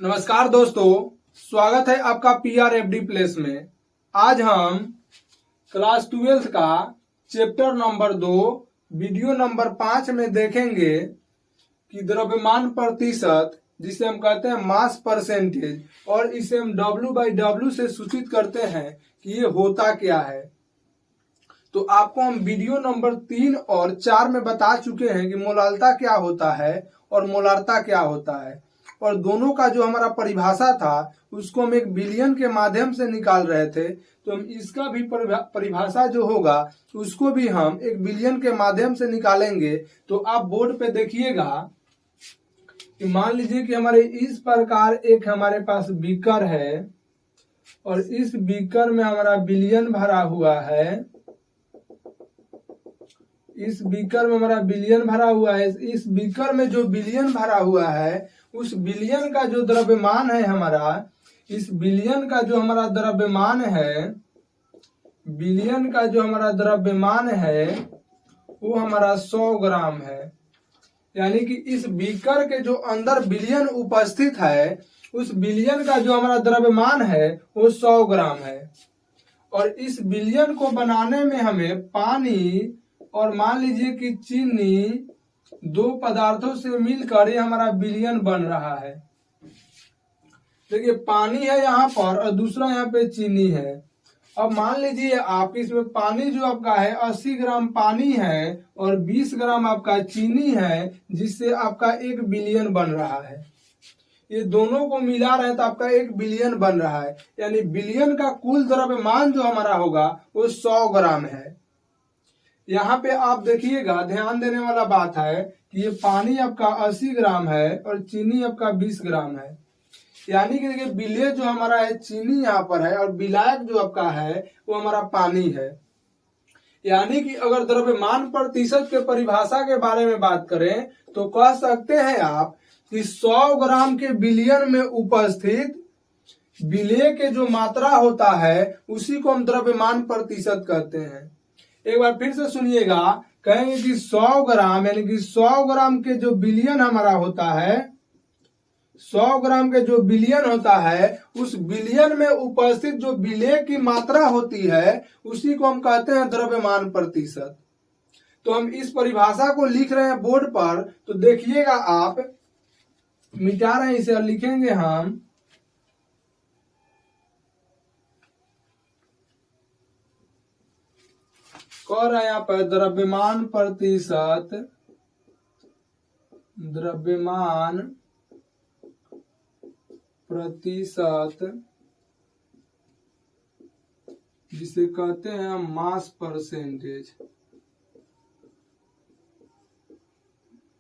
नमस्कार दोस्तों, स्वागत है आपका PRFD प्लेस में। आज हम क्लास 12 का चैप्टर नंबर 2 वीडियो नंबर 5 में देखेंगे कि द्रव्यमान प्रतिशत, जिसे हम कहते हैं मास परसेंटेज, और इसे हम W/W से सूचित करते हैं कि ये होता क्या है। तो आपको हम वीडियो नंबर 3 और 4 में बता चुके हैं कि मोलालता क्या होता है और मोलारता क्या होता है, और दोनों का जो हमारा परिभाषा था उसको हम एक बिलियन के माध्यम से निकाल रहे थे। तो हम इसका भी परिभाषा जो होगा उसको भी हम एक बिलियन के माध्यम से निकालेंगे। तो आप बोर्ड पे देखिएगा कि मान लीजिए कि हमारे इस प्रकार एक हमारे पास बीकर है और इस बीकर में हमारा बिलियन भरा हुआ है। इस बीकर में हमारा बिलियन भरा हुआ है। इस बीकर में जो बिलियन भरा हुआ है उस बिलियन का जो द्रव्यमान है हमारा, इस बिलियन का जो हमारा द्रव्यमान है, बिलियन का जो हमारा द्रव्यमान है वो हमारा 100 ग्राम है। यानी कि इस बीकर के जो अंदर बिलियन उपस्थित है उस बिलियन का जो हमारा द्रव्यमान है वो 100 ग्राम है। और इस बिलियन को बनाने में हमें पानी और मान लीजिए कि चीनी, दो पदार्थों से मिलकर ये हमारा बिलियन बन रहा है। देखिए पानी है यहाँ पर और दूसरा यहाँ पे चीनी है। अब मान लीजिए आप इसमें पानी जो आपका है 80 ग्राम पानी है और 20 ग्राम आपका चीनी है, जिससे आपका 1 बिलियन बन रहा है। ये दोनों को मिला रहे तो आपका 1 बिलियन बन रहा है। यानी बिलियन का कुल द्रव्यमान जो हमारा होगा वो 100 ग्राम है। यहाँ पे आप देखिएगा, ध्यान देने वाला बात है कि ये पानी आपका 80 ग्राम है और चीनी आपका 20 ग्राम है। यानी कि देखिए विलेय जो हमारा है चीनी यहाँ पर है और विलायक जो आपका है वो हमारा पानी है। यानी कि अगर द्रव्यमान प्रतिशत के परिभाषा के बारे में बात करें तो कह सकते हैं आप कि 100 ग्राम के बिलियन में उपस्थित विलेय के जो मात्रा होता है उसी को हम द्रव्यमान प्रतिशत कहते हैं। एक बार फिर से सुनिएगा, कहेंगे कि 100 ग्राम, यानी कि 100 ग्राम के जो बिलियन हमारा होता है, 100 ग्राम के जो बिलियन होता है उस बिलियन में उपस्थित जो विलेय की मात्रा होती है उसी को हम कहते हैं द्रव्यमान प्रतिशत। तो हम इस परिभाषा को लिख रहे हैं बोर्ड पर, तो देखिएगा आप, मिटा रहे हैं इसे और लिखेंगे हम कह रहे हैं यहाँ पर द्रव्यमान प्रतिशत, द्रव्यमान प्रतिशत जिसे कहते हैं मास परसेंटेज,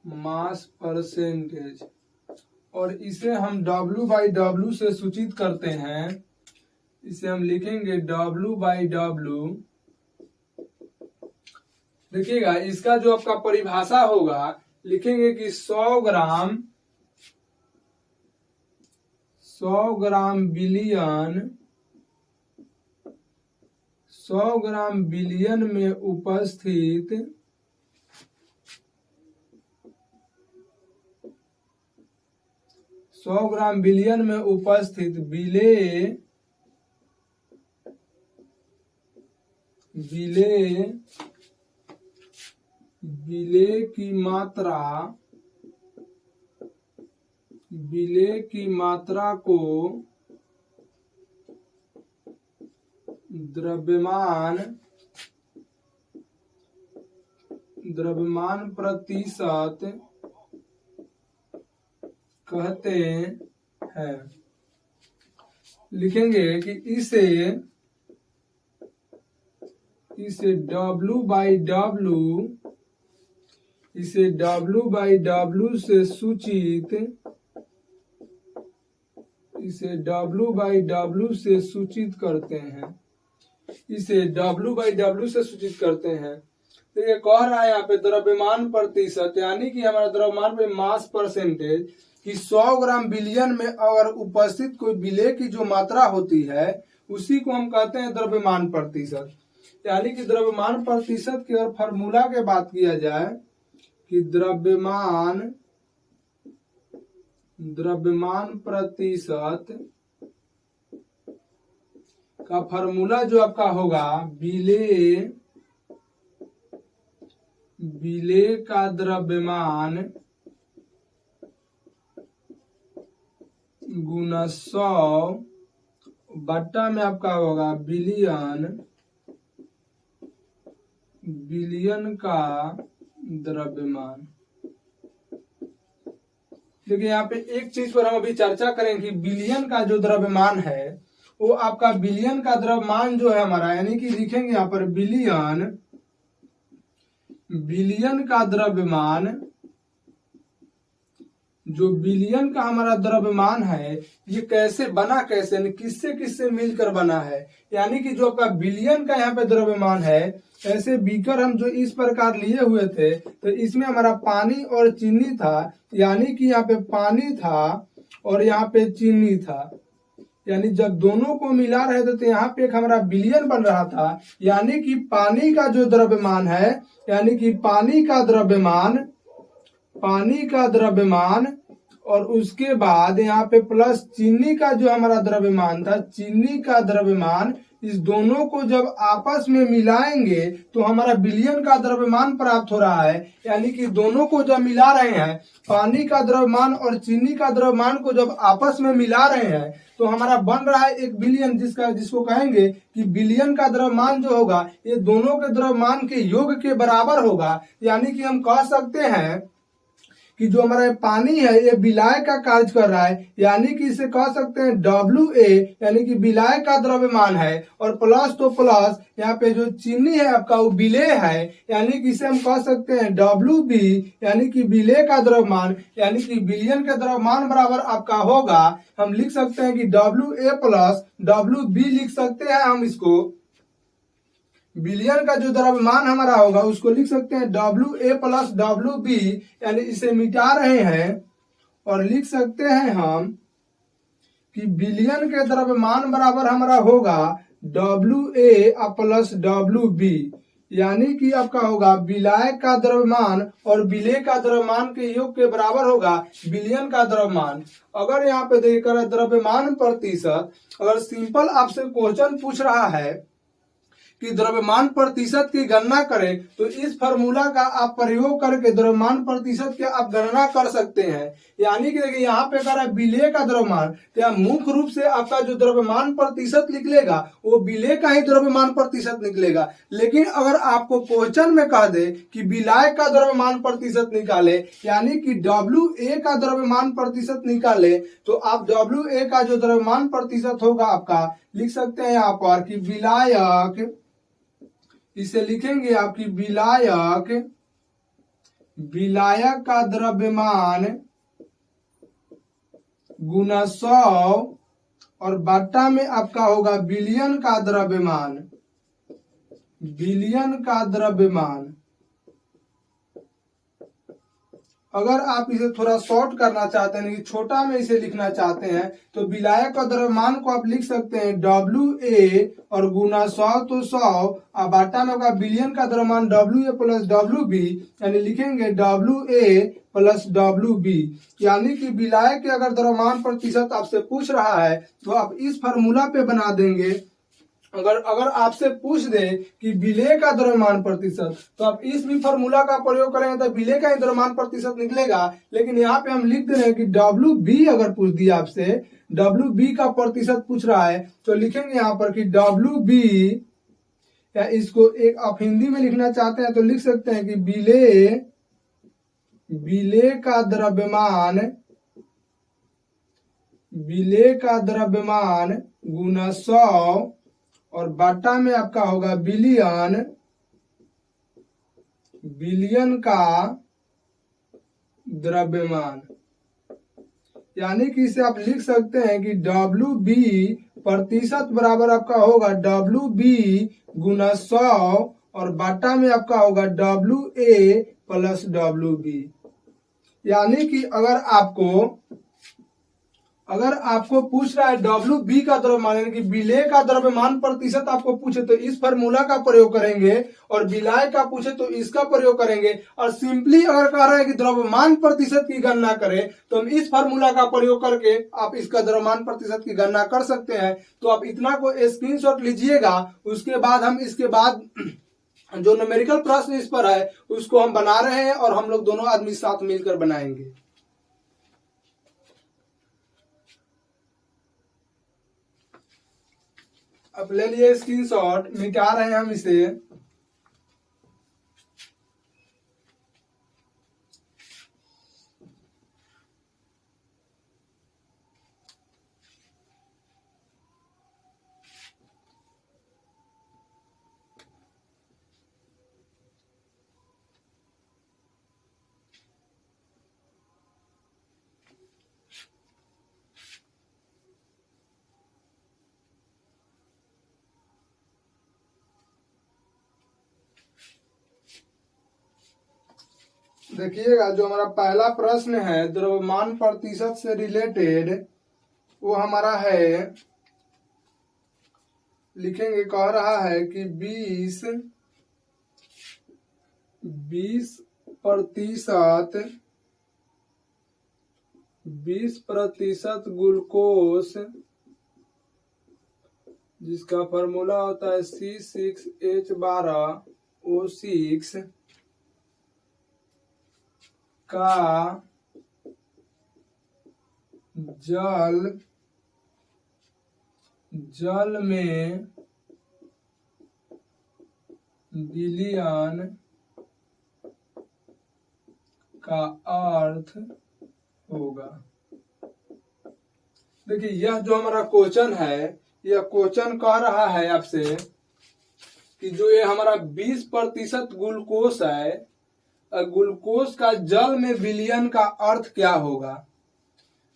मास परसेंटेज, और इसे हम W/W से सूचित करते हैं। इसे हम लिखेंगे W/W। देखिएगा इसका जो आपका परिभाषा होगा, लिखेंगे कि 100 ग्राम बिलियन, 100 ग्राम बिलियन में उपस्थित विलेय की मात्रा को द्रव्यमान प्रतिशत कहते हैं। लिखेंगे कि इसे W/W से सूचित, इसे W/W से सूचित करते हैं। इसे W/W से सूचित करते हैं। तो ये कह रहा है यहाँ पे द्रव्यमान प्रतिशत, यानी कि हमारा द्रव्यमान पे मास परसेंटेज, कि 100 ग्राम बिलियन में अगर उपस्थित कोई विलेय की जो मात्रा होती है उसी को हम कहते हैं द्रव्यमान प्रतिशत। यानी कि द्रव्यमान प्रतिशत की अगर फार्मूला के बात किया जाए कि द्रव्यमान द्रव्यमान प्रतिशत का फॉर्मूला जो आपका होगा विलेय का द्रव्यमान गुना 100 बट्टा में आपका होगा बिलियन का द्रव्यमान। देखिए यहाँ पे एक चीज पर हम अभी चर्चा करें कि बिलियन का जो द्रव्यमान है वो आपका बिलियन का द्रव्यमान जो है हमारा, यानी कि लिखेंगे यहाँ पर बिलियन का द्रव्यमान, जो बिलियन का हमारा द्रव्यमान है ये कैसे बना, कैसे यानी किससे किससे मिलकर बना है। यानी कि जो आपका बिलियन का यहाँ पे द्रव्यमान है, ऐसे बीकर हम जो इस प्रकार लिए हुए थे तो इसमें हमारा पानी और चीनी था, यानी कि यहाँ पे पानी था और यहाँ पे चीनी था, यानी जब दोनों को मिला रहे थे तो यहाँ पे एक हमारा बिलियन बन रहा था। यानी कि पानी का जो द्रव्यमान है, यानी कि पानी का द्रव्यमान और उसके बाद यहाँ पे प्लस चीनी का जो हमारा द्रव्यमान था, चीनी का द्रव्यमान, इस दोनों को जब आपस में मिलाएंगे तो हमारा बिलियन का द्रव्यमान प्राप्त हो रहा है। यानी कि दोनों को जब मिला रहे हैं, पानी का द्रव्यमान और चीनी का द्रव्यमान को जब आपस में मिला रहे हैं तो हमारा बन रहा है एक बिलियन, जिसको कहेंगे कि बिलियन का द्रव्यमान जो होगा ये दोनों के द्रव्यमान के योग के बराबर होगा। यानी कि हम कह सकते हैं कि जो हमारा पानी है ये विलाय का कार्य कर रहा है, यानी कि इसे कह सकते हैं WA, यानी कि विलाय का द्रव्यमान है, और प्लस तो प्लस यहाँ पे जो चीनी है आपका वो विलेय है, यानी कि इसे हम कह सकते हैं WB, यानी कि विलेय का द्रव्यमान, यानी कि बिलियन के द्रव्यमान बराबर आपका होगा, हम लिख सकते हैं कि WA प्लस WB लिख सकते हैं हम इसको। बिलियन का जो द्रव्यमान हमारा होगा उसको लिख सकते हैं WA प्लस WB, यानी इसे मिटा रहे हैं और लिख सकते हैं हम कि बिलियन के द्रव्यमान बराबर हमारा होगा WA प्लस WB, यानी कि आपका होगा विलाय का द्रव्यमान और विलेय का द्रव्यमान के योग के बराबर होगा बिलियन का द्रव्यमान। अगर यहाँ पे देखकर द्रव्यमान प्रतिशत, अगर सिंपल आपसे क्वेश्चन पूछ रहा है कि द्रव्यमान प्रतिशत की गणना करें तो इस फार्मूला का आप प्रयोग करके द्रव्यमान प्रतिशत की आप गणना कर सकते हैं। यानी कि देखिए यहाँ पे कह रहा है विलेय का द्रव्यमान, तो मुख्य रूप से आपका जो द्रव्यमान प्रतिशत निकलेगा वो विलेय का ही द्रव्यमान प्रतिशत निकलेगा। लेकिन अगर आपको क्वेश्चन में कह दे कि विलाय का द्रव्यमान प्रतिशत निकाले, यानी कि WA का द्रव्यमान प्रतिशत निकाले, तो आप WA का जो द्रव्यमान प्रतिशत होगा आपका लिख सकते हैं यहाँ पर कि विलायक, इसे लिखेंगे आपकी विलायक का द्रव्यमान गुना 100 और बट्टा में आपका होगा बिलियन का द्रव्यमान। अगर आप इसे थोड़ा शॉर्ट करना चाहते हैं, छोटा में इसे लिखना चाहते हैं, तो विलायक का द्रव्यमान को आप लिख सकते हैं WA और गुना 100 तो 100 और बाटा में होगा बिलियन का द्रव्यमान WA प्लस WB, यानी लिखेंगे WA प्लस WB। यानी कि विलायक के अगर द्रव्यमान प्रतिशत आपसे पूछ रहा है तो आप इस फार्मूला पे बना देंगे। अगर आपसे पूछ दे कि विलेय का द्रव्यमान प्रतिशत, तो आप इस भी फार्मूला का प्रयोग करेंगे तो विलेय का ही द्रव्यमान प्रतिशत निकलेगा। लेकिन यहाँ पे हम लिख दे रहे हैं कि WB अगर पूछ दिया आपसे, WB का प्रतिशत पूछ रहा है, तो लिखेंगे यहाँ पर कि WB, या इसको एक आप हिंदी में लिखना चाहते हैं तो लिख सकते हैं कि विलेय का द्रव्यमान गुना 100 और बाटा में आपका होगा बिलियन का द्रव्यमान। यानी कि इसे आप लिख सकते हैं कि WB प्रतिशत बराबर आपका होगा WB गुना 100 और बाटा में आपका होगा WA प्लस WB। यानी कि अगर आपको अगर आपको पूछ रहा है WB का द्रव्यमान यानी कि विलेय का द्रव्यमान प्रतिशत आपको पूछे तो इस फार्मूला का प्रयोग करेंगे, और विलाय का पूछे तो इसका प्रयोग करेंगे। और सिंपली अगर कह रहा है कि द्रव्यमान प्रतिशत की गणना करें तो हम इस फार्मूला का प्रयोग करके आप इसका द्रव्यमान प्रतिशत की गणना कर सकते हैं। तो आप इतना को स्क्रीनशॉट लीजिएगा। उसके बाद हम इसके बाद जो न्यूमेरिकल प्रश्न इस पर है उसको हम बना रहे हैं और हम लोग दोनों आदमी साथ मिलकर बनाएंगे। अब ले लिए स्क्रीनशॉट, मिटा रहे हैं हम इसे। देखिएगा, जो हमारा पहला प्रश्न है द्रव्यमान प्रतिशत से रिलेटेड, वो हमारा है, लिखेंगे, कह रहा है कि 20% ग्लूकोज, जिसका फॉर्मूला होता है C6H12O6 का जल में विलयन का अर्थ होगा। देखिए, यह जो हमारा क्वेश्चन है, यह क्वेश्चन कह रहा है आपसे कि जो ये हमारा 20% ग्लूकोज है, ग्लूकोज का जल में विलयन का अर्थ क्या होगा।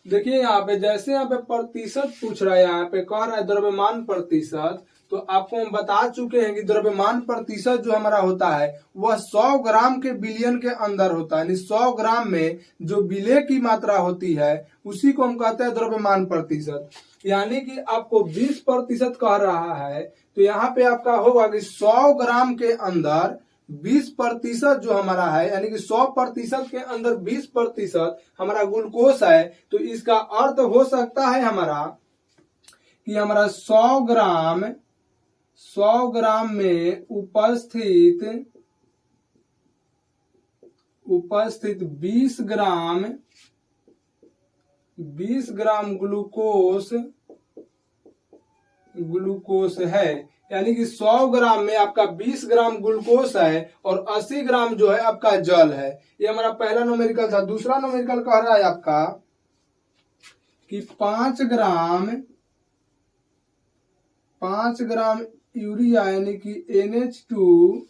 देखिए यहाँ पे, जैसे यहाँ पे प्रतिशत पूछ रहा है, यहाँ पे कह रहा है द्रव्यमान प्रतिशत, तो आपको हम बता चुके हैं कि द्रव्यमान प्रतिशत जो हमारा होता है वह 100 ग्राम के विलयन के अंदर होता है। यानी 100 ग्राम में जो विलेय की मात्रा होती है उसी को हम कहते हैं द्रव्यमान प्रतिशत। यानी कि आपको 20% कह रहा है, तो यहाँ पे आपका होगा कि 100 ग्राम के अंदर 20% जो हमारा है, यानी कि 100% के अंदर 20% हमारा ग्लूकोज है। तो इसका अर्थ हो सकता है हमारा कि हमारा 100 ग्राम में उपस्थित 20 ग्राम ग्लूकोज है। यानी कि 100 ग्राम में आपका 20 ग्राम ग्लूकोज है और 80 ग्राम जो है आपका जल है। ये हमारा पहला न्यूमेरिकल था। दूसरा न्यूमेरिकल कह रहा है आपका कि 5 ग्राम यूरिया, यानी कि NH2,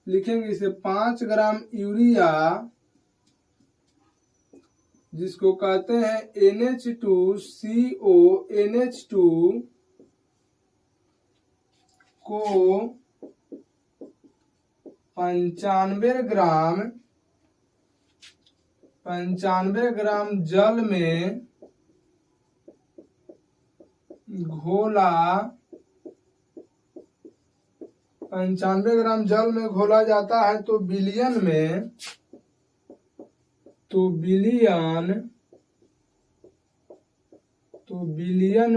लिखेंगे इसे 5 ग्राम यूरिया, जिसको कहते हैं NH2CO NH2 को 95 ग्राम जल में घोला 95 ग्राम जल में घोला जाता है। तो विलयन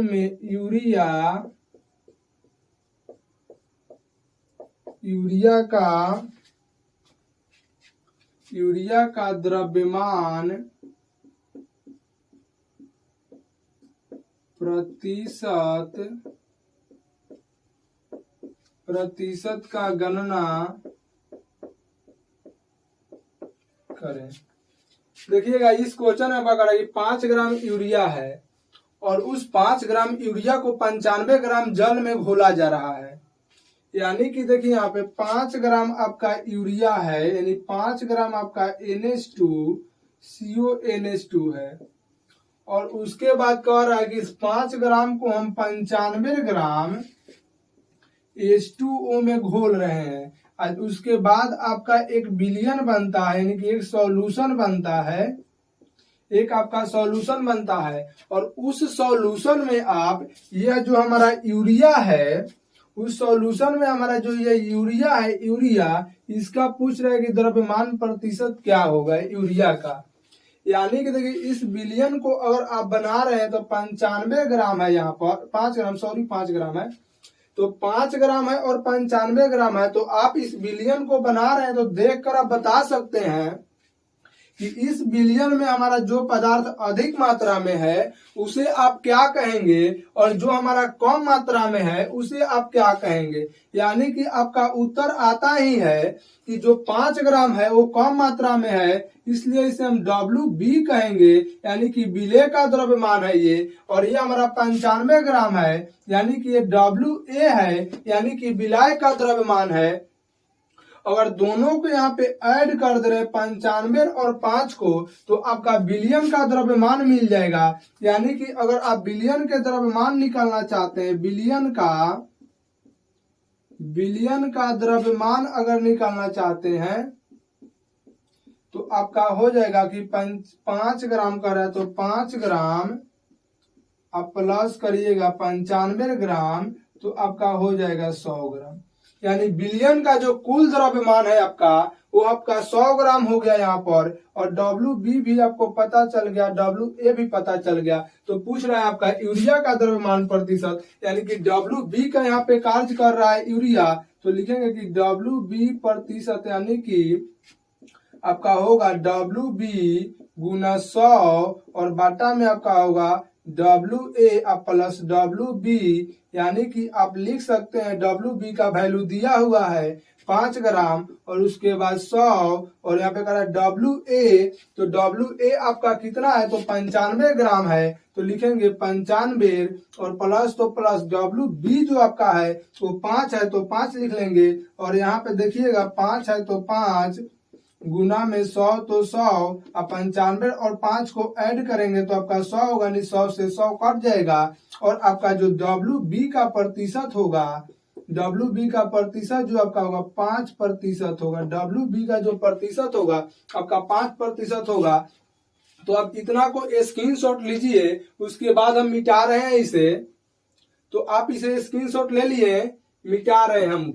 में यूरिया का द्रव्यमान प्रतिशत का गणना करें। देखिएगा, इस क्वेश्चन में पकड़ा कि 5 ग्राम यूरिया है और उस 5 ग्राम यूरिया को 95 ग्राम जल में घोला जा रहा है। यानी कि देखिए यहाँ पे 5 ग्राम आपका यूरिया है, यानी 5 ग्राम आपका NH2CO NH2 है, और उसके बाद कह रहा है कि इस 5 ग्राम को हम 95 ग्राम H2O में घोल रहे हैं। आज उसके बाद आपका एक विलयन बनता है, यानी कि एक सॉल्यूशन बनता है, एक आपका सॉल्यूशन बनता है, और उस सॉल्यूशन में आप यह जो हमारा यूरिया है, उस सॉल्यूशन में हमारा जो ये यूरिया है, यूरिया इसका पूछ रहे कि द्रव्यमान प्रतिशत क्या होगा यूरिया का। यानी कि देखिए इस विलयन को अगर आप बना रहे हैं तो 95 ग्राम है, यहाँ पर 5 ग्राम, सॉरी 5 ग्राम है, तो 5 ग्राम है और 95 ग्राम है। तो आप इस विलयन को बना रहे हैं तो देखकर आप बता सकते हैं कि इस विलयन में हमारा जो पदार्थ अधिक मात्रा में है उसे आप क्या कहेंगे, और जो हमारा कम मात्रा में है उसे आप क्या कहेंगे। यानी कि आपका उत्तर आता ही है कि जो 5 ग्राम है वो कम मात्रा में है, इसलिए इसे हम WB कहेंगे, यानी कि विलय का द्रव्यमान है ये। और ये हमारा 95 ग्राम है, यानी कि ये WA है, यानी कि विलय का द्रव्यमान है। अगर दोनों को यहाँ पे ऐड कर दे रहे 95 और 5 को, तो आपका विलयन का द्रव्यमान मिल जाएगा। यानी कि अगर आप विलयन के द्रव्यमान निकालना चाहते हैं, विलयन का द्रव्यमान अगर निकालना चाहते हैं तो आपका हो जाएगा कि 5 ग्राम का रहा है तो 5 ग्राम आप प्लस करिएगा 95 ग्राम, तो आपका हो जाएगा 100 ग्राम। यानी विलयन का जो कुल द्रव्यमान है आपका, वो आपका 100 ग्राम हो गया यहाँ पर, और WB भी आपको पता चल गया, WA भी पता चल गया। तो पूछ रहा है आपका यूरिया का द्रव्यमान प्रतिशत, यानी कि WB का यहाँ पे कार्य कर रहा है यूरिया, तो लिखेंगे कि WB प्रतिशत, यानी कि आपका होगा WB गुना 100 और बाटा में आपका होगा WA प्लस WB। यानी कि आप लिख सकते हैं WB का वैल्यू दिया हुआ है 5 ग्राम और उसके बाद 100, और यहाँ पे कह रहा है WA, तो WA आपका कितना है तो 95 ग्राम है, तो लिखेंगे 95 और प्लस तो प्लस WB जो आपका है वो 5 है तो 5 लिख लेंगे। और यहाँ पे देखिएगा 5 है तो 5 गुना में 100 तो 100, आप 95 और 5 को ऐड करेंगे तो आपका 100 होगा, नहीं 100 से 100 कट जाएगा। और आपका जो WB का प्रतिशत होगा, WB का प्रतिशत जो आपका होगा 5% होगा। WB का जो प्रतिशत होगा आपका 5% होगा। तो आप इतना को स्क्रीनशॉट लीजिए, उसके बाद हम मिटा रहे हैं इसे, तो आप इसे स्क्रीनशॉट ले लिए, मिटा रहे हैं हम।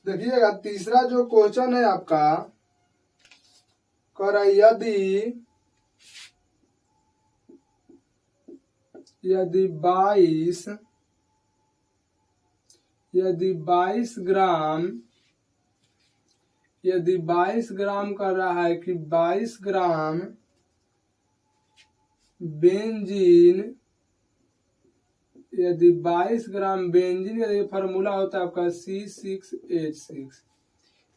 देखिएगा तीसरा जो क्वेश्चन है आपका, कर यदि 22 ग्राम कर रहा है कि 22 ग्राम बेंजीन, यदि 22 ग्राम बेंजीन का फार्मूला होता है आपका C6H6,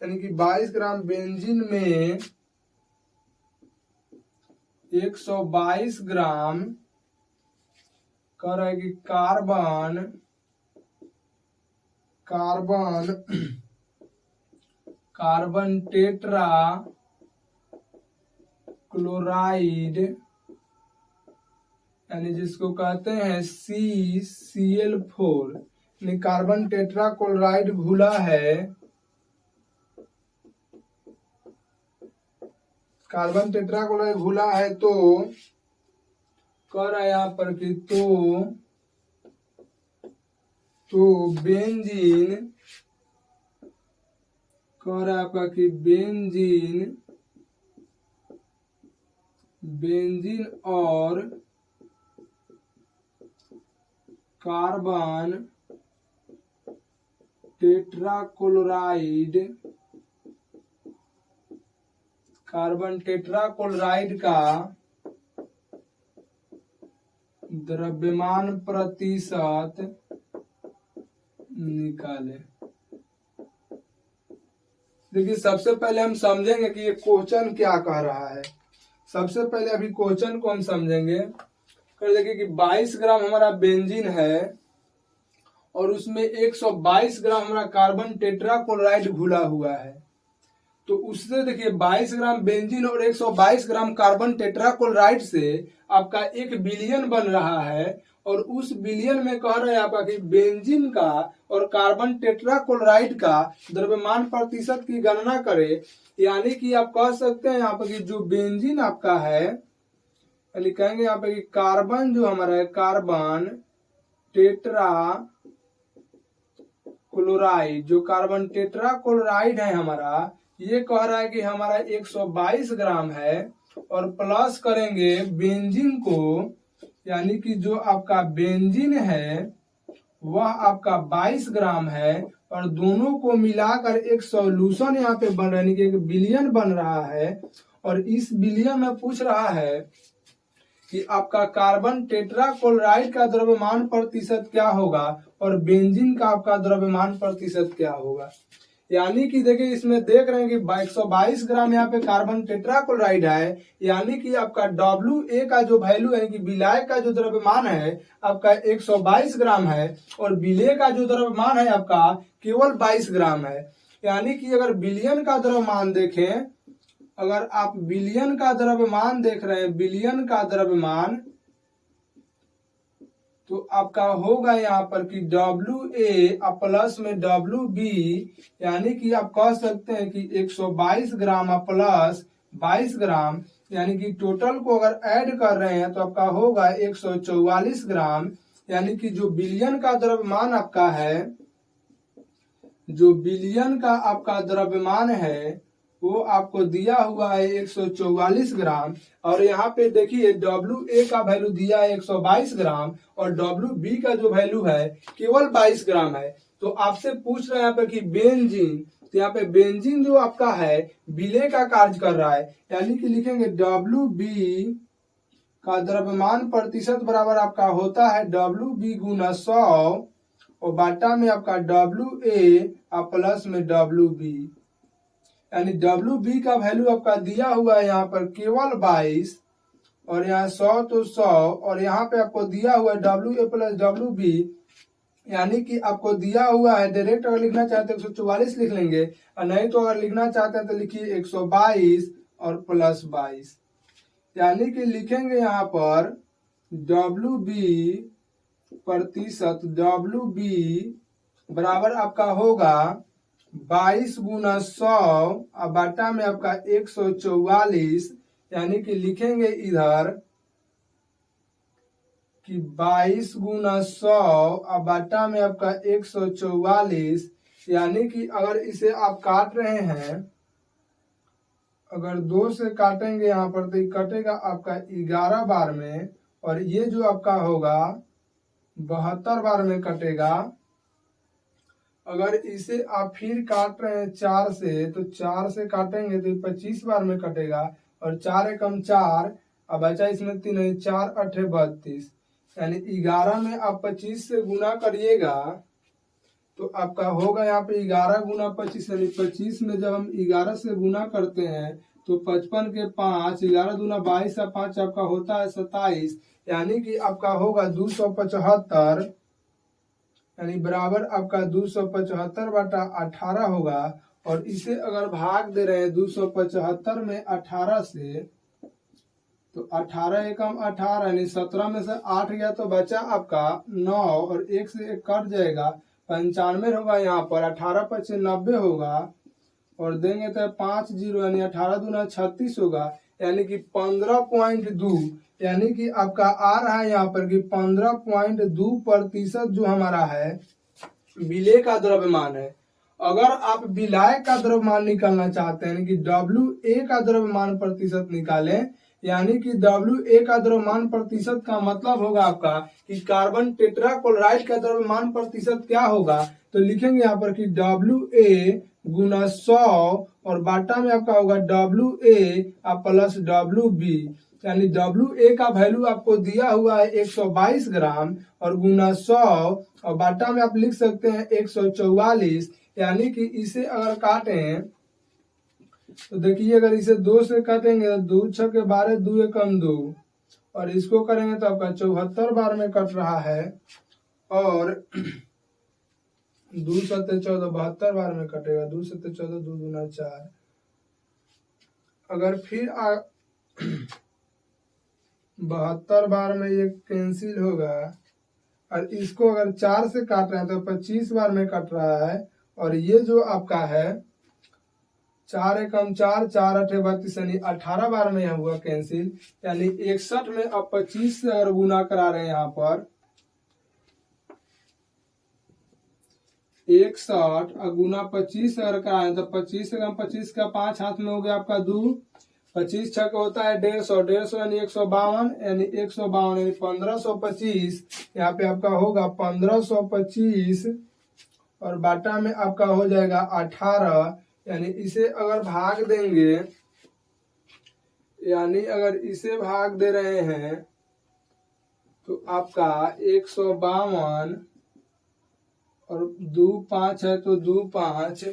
यानी कि 22 ग्राम बेंजीन में 122 ग्राम कर रहा है कि कार्बन टेट्रा क्लोराइड, यानी जिसको कहते हैं CCl4, यानी कार्बन टेट्रा क्लोराइड घुला है, कार्बन टेट्रा क्लोराइड घुला है। तो कर यहाँ पर कि तो बेंजीन कर आपका कि बेंजीन और कार्बन टेट्राक्लोराइड का द्रव्यमान प्रतिशत निकाले। देखिए सबसे पहले हम समझेंगे कि ये क्वेश्चन क्या कह रहा है। सबसे पहले अभी क्वेश्चन को हम समझेंगे। कर देखिए कि 22 ग्राम हमारा बेंजीन है और उसमें 122 ग्राम हमारा कार्बन टेट्राक्लोराइड घुला हुआ है। तो उससे देखिए 22 ग्राम बेंजीन और 122 ग्राम कार्बन टेट्राक्लोराइड से आपका 1 बिलियन बन रहा है। और उस बिलियन में कह रहे हैं आपका कि बेंजीन का और कार्बन टेट्राक्लोराइड का द्रव्यमान प्रतिशत की गणना करें। यानी कि आप कह सकते हैं यहाँ पर कि जो बेंजीन आपका है, लिखेंगे यहाँ पे कि कार्बन जो हमारा है, कार्बन टेट्रा क्लोराइड, जो कार्बन टेट्रा क्लोराइड है हमारा, ये कह रहा है कि हमारा 122 ग्राम है। और प्लस करेंगे बेंजीन को, यानी कि जो आपका बेंजीन है वह आपका 22 ग्राम है। और दोनों को मिलाकर एक सॉल्यूशन यहाँ पे बन रहा है, यानी कि एक बिलियन बन रहा है। और इस बिलियन में पूछ रहा है कि आपका कार्बन टेट्राक्लोराइड का द्रव्यमान प्रतिशत क्या होगा और बेंजीन का आपका द्रव्यमान प्रतिशत क्या होगा। यानी कि देखिए इसमें देख रहे हैं कि 122 ग्राम यहाँ पे कार्बन टेट्राक्लोराइड है, यानी कि आपका WA का जो वैल्यू है कि विलाय का जो द्रव्यमान है आपका 122 ग्राम है और विलेय का जो द्रव्यमान है आपका केवल 22 ग्राम है। यानी कि अगर बिलियन का द्रव्यमान देखें, अगर आप बिलियन का द्रव्यमान देख रहे हैं, बिलियन का द्रव्यमान, तो आपका होगा यहाँ पर कि WA प्लस में WB, यानी कि आप कह सकते हैं कि 122 ग्राम प्लस 22 ग्राम, यानी कि टोटल को अगर ऐड कर रहे हैं तो आपका होगा 144 ग्राम। यानी कि जो बिलियन का द्रव्यमान आपका है, जो बिलियन का आपका द्रव्यमान है वो आपको दिया हुआ है 144 ग्राम। और यहाँ पे देखिए WA का वैल्यू दिया है 122 ग्राम और WB का जो वैल्यू है केवल 22 ग्राम है। तो आपसे पूछ रहे हैं यहाँ पे कि बेंजीन, तो यहाँ पे बेंजीन जो आपका है विलेय का कार्य कर रहा है, यानी कि लिखेंगे WB का द्रव्यमान प्रतिशत बराबर आपका होता है WB गुना 100 और बाटा में आपका WA प्लस में WB, यानी WB का वैल्यू आपका दिया हुआ है यहाँ पर केवल 22 और यहाँ 100 तो 100 और यहाँ पे आपको दिया हुआ है WA प्लस WB, यानी कि आपको दिया हुआ है, डायरेक्ट अगर लिखना चाहते हैं 144 लिख लेंगे और नहीं तो अगर लिखना चाहते हैं तो लिखिए 122 और प्लस 22, यानी कि लिखेंगे यहाँ पर WB प्रतिशत, WB बराबर आपका होगा 22 गुना 100 और बाटा में आपका 144, यानी कि लिखेंगे इधर कि 22 गुना 100 और बाटा में आपका 144, यानी कि अगर इसे आप काट रहे हैं, अगर 2 से काटेंगे यहाँ पर तो कटेगा आपका 11 बार में और ये जो आपका होगा 72 बार में कटेगा। अगर इसे आप फिर काट रहे हैं 4 से, तो 4 से काटेंगे तो 25 बार में कटेगा और 4 एकम 4 अब बचा इसमें 3, 4 8 32, यानी 11 में आप 25 से गुना करिएगा तो आपका होगा यहाँ पे 11 गुना 25, यानी 25 में जब हम 11 से गुना करते हैं तो 55 के 5, 11 दूना 22 और 5 आपका होता है 27, यानी कि आपका होगा 275, यानी बराबर आपका 275 बटा 18 होगा। और इसे अगर भाग दे रहे हैं 275 में 18 से, तो 18 एकम 18, यानी 17 में से 8 गया तो बचा आपका 9 और 1 से 1 कट जाएगा, 95 होगा यहाँ पर, 18 पचे 90 होगा और देंगे तो 5 0, यानी 18 दूना 36 होगा, यानी कि 15.2, यानी कि आपका आ रहा है यहाँ पर कि 15.2% जो हमारा है विलेय का द्रव्यमान है। अगर आप विलायक का द्रव्यमान निकालना चाहते हैं कि WA का द्रव्यमान प्रतिशत निकालें, यानी कि WA का द्रव्यमान प्रतिशत का मतलब होगा आपका कि कार्बन टेट्राक्लोराइड का द्रव्यमान प्रतिशत क्या होगा, तो लिखेंगे यहाँ पर कि WA गुना 100 और बाटा में आपका होगा WA प्लस WB, यानी WA का वैल्यू आपको दिया हुआ है 122 ग्राम और गुना 100 और बाटा में आप लिख सकते हैं 144, यानी कि इसे अगर काटें तो देखिए अगर इसे 2 से काटेंगे तो 2 6 के 12, 2 एकम 2 और इसको करेंगे तो आपका 74 बार में कट रहा है और 2 7 14 72 बार में कटेगा, 2 7 14 2 दूना 4 अगर फिर 72 बार में ये कैंसिल होगा, और इसको अगर 4 से काट रहे हैं तो 25 बार में कट रहा है। और ये जो आपका है 4 एकम 4, 4 अठे 32, यानी 18 बार में यह हुआ कैंसिल। यानी 61 में अब 25 से अगर गुना करा रहे हैं यहाँ पर 61 और गुना 25 अगर कराएं तो 25 से 25 का 5 हाथ में हो गया आपका 2, 25 छक होता है 150, 150 यानी 152, यानी 152 यानी 1525। यहाँ पे आपका होगा 1525 और बाटा में आपका हो जाएगा 18। यानी इसे अगर भाग देंगे, यानी अगर इसे भाग दे रहे हैं तो आपका 152 और 2 5 है तो 2 5,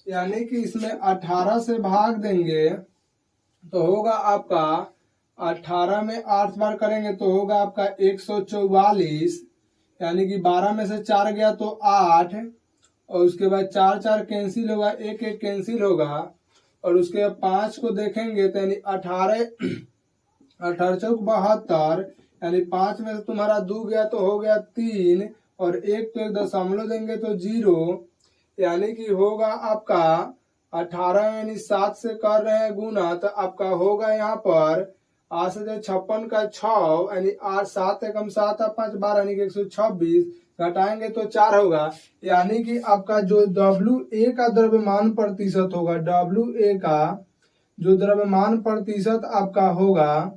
यानी कि इसमें 18 से भाग देंगे तो होगा आपका 18 में 8 बार करेंगे तो होगा आपका 144। यानी कि 12 में से 4 गया तो 8, और उसके बाद 4 4 कैंसिल होगा, 1 1 कैंसिल होगा, और उसके बाद 5 को देखेंगे तो यानी 18 18 चौक 72, यानी 5 में से तुम्हारा 2 गया तो हो गया 3, और 1 तो 1 दशमलव देंगे तो 0। यानी कि होगा आपका 18 यानी 7 से कर रहे हैं गुना तो आपका होगा यहाँ पर 8 से 56 का 6, यानी 8 7 एकम 7 और 5 12 यानी कि 126, घटाएंगे तो 4 होगा। यानी कि आपका जो WA का द्रव्यमान प्रतिशत होगा, WA का जो द्रव्यमान प्रतिशत आपका होगा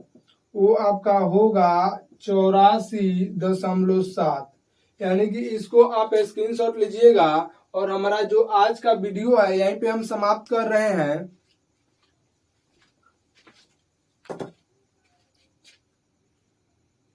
वो आपका होगा 84.7। यानी कि इसको आप स्क्रीनशॉट लीजिएगा। और हमारा जो आज का वीडियो है यहीं पे हम समाप्त कर रहे हैं।